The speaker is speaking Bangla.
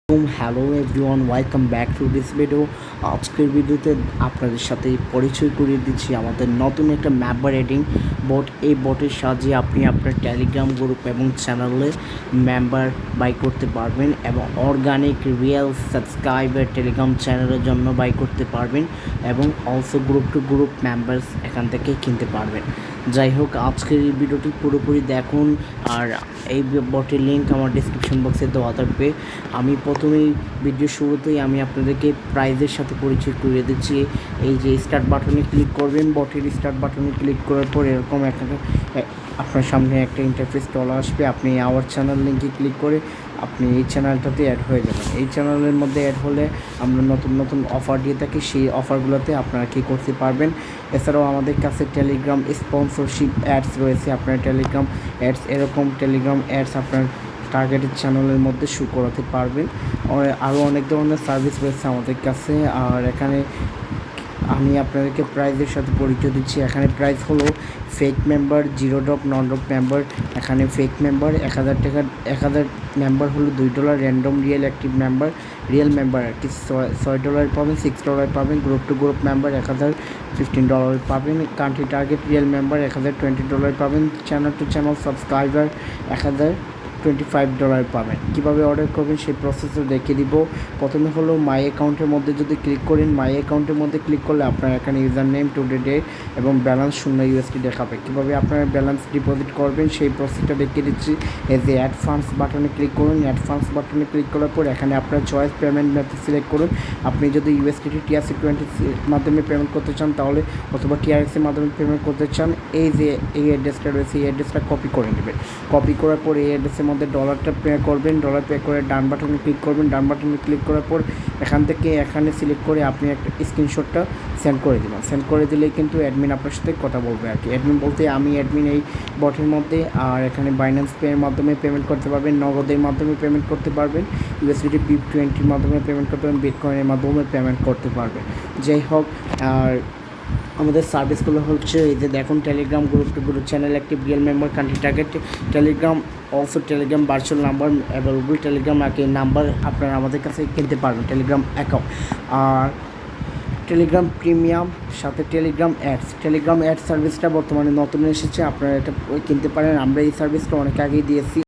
Hello everyone, welcome back to this video. আজকের ভিডিওতে আপনাদের সাথে পরিচয় করিয়ে দিচ্ছি আমাদের নতুন একটা মেম্বার এডিং বট। এই বটের সাহায্যে আপনি আপনার টেলিগ্রাম গ্রুপ এবং চ্যানেলে মেম্বার বাই করতে পারবেন এবং অর্গানিক রিয়েল সাবস্ক্রাইবার টেলিগ্রাম চ্যানেলের জন্য বাই করতে পারবেন এবং also group to group members এখান থেকে কিনতে পারবেন। যাই হোক, আজকের এই ভিডিওটি পুরোপুরি দেখুন, আর এই বটের লিঙ্ক আমার ডিসক্রিপশন বক্সে দেওয়া থাকবে। আমি প্রথমেই ভিডিও শুরুতেই আমি আপনাদেরকে প্রাইজের সাথে পরিচয় করিয়ে দিচ্ছি। এই যে স্টার্ট বাটনে ক্লিক করবেন, বটের স্টার্ট বাটনে ক্লিক করার পর এরকম আপনার সামনে একটা ইন্টারফেস চলে আসবে। আপনি আওয়ার চ্যানেল লিঙ্কে ক্লিক করে আপনি এই চ্যানেলটাতে অ্যাড হয়ে যাবেন। এই চ্যানেলের মধ্যে অ্যাড হলে আমরা নতুন নতুন অফার দিয়ে থাকি, সেই অফারগুলোতে আপনারা কী করতে পারবেন। এছাড়াও আমাদের কাছে টেলিগ্রাম স্পন্সরশিপ অ্যাডস রয়েছে। আপনার টেলিগ্রাম অ্যাডস, এরকম টেলিগ্রাম অ্যাডস আপনার টার্গেটেড চ্যানেলের মধ্যে শো করাতে পারবেন। আরও অনেক ধরনের সার্ভিস রয়েছে আমাদের কাছে। আর এখানে আমি আপনাদেরকে প্রাইজের সাথে পরিচয় দিচ্ছি। এখানে প্রাইস হলো fake member, zero drop, non drop member. এখানে ফেক মেম্বার 1000 টাকা, 1000 মেম্বার হলো $2, random real active member, real member আর কি $6 পাবেন, $6 পাবেন। গ্রুপ টু গ্রুপ মেম্বার 1000, $15 পাবেন। কান্ট্রি টার্গেট রিয়েল মেম্বার 1000, $20 পাবেন। চ্যানেল টু চ্যানেল সাবস্ক্রাইবার 1000, $25 পাবেন। কীভাবে অর্ডার করবেন সেই প্রসেসও দেখিয়ে দিব। প্রথমে হলো মাই অ্যাকাউন্টের মধ্যে যদি ক্লিক করেন, মাই অ্যাকাউন্টের মধ্যে ক্লিক করলে আপনার এখানে ইউজার নেম, টুডে ডেট এবং ব্যালেন্স $0 দেখাবে। কীভাবে আপনার ব্যালেন্স ডিপোজিট করবেন সেই প্রসেসটা দেখিয়ে দিচ্ছি। এই যে অ্যাড ফান্ডস বাটনে ক্লিক করুন। অ্যাড ফান্ডস বাটনে ক্লিক করার পর এখানে আপনার চয়েস পেমেন্ট মেথড সিলেক্ট করুন। আপনি যদি ইউএসডিটি TRC20 মাধ্যমে পেমেন্ট করতে চান তাহলে, অথবা TRX এর মাধ্যমে পেমেন্ট করতে চান, এই যে এই অ্যাড্রেসটা রয়েছে এই অ্যাড্রেসটা কপি করে নেবেন। কপি করার পর এই অ্যাড্রেসের মধ্যে ডলারটা পে করবেন। ডলার পে করে ডান বাটনে ক্লিক করবেন। ডান বাটনে ক্লিক করার পর এখান থেকে এখানে সিলেক্ট করে আপনি একটা স্ক্রিনশটটা সেন্ড করে দেবেন। সেন্ড করে দিলেই কিন্তু অ্যাডমিন আপনার সাথে কথা বলবে আর কি। অ্যাডমিন বলতে আমি অ্যাডমিন এই বটের মধ্যে। আর এখানে বাইন্যান্স পের মাধ্যমে পেমেন্ট করতে পারবেন, নগদের মাধ্যমে পেমেন্ট করতে পারবেন, ইউএসডিটি BIP20 মাধ্যমে পেমেন্ট করতে পারবেন, বিটকয়েনের মাধ্যমে পেমেন্ট করতে পারবেন। যাই হোক, আর আমাদের সার্ভিসগুলো হচ্ছে এই যে দেখুন, Telegram group to group channel active, real member, country target, Telegram also Telegram virtual number available, Telegram number আপনারা আমাদের কাছে কিনতে পারবেন, টেলিগ্রাম অ্যাকাউন্ট। আর টেলিগ্রাম প্রিমিয়াম সাথে টেলিগ্রাম অ্যাডস সার্ভিসটা বর্তমানে নতুন এসেছে, আপনারা এটা কিনতে পারেন। আমরা এই সার্ভিসটা অনেক আগেই দিয়েছি।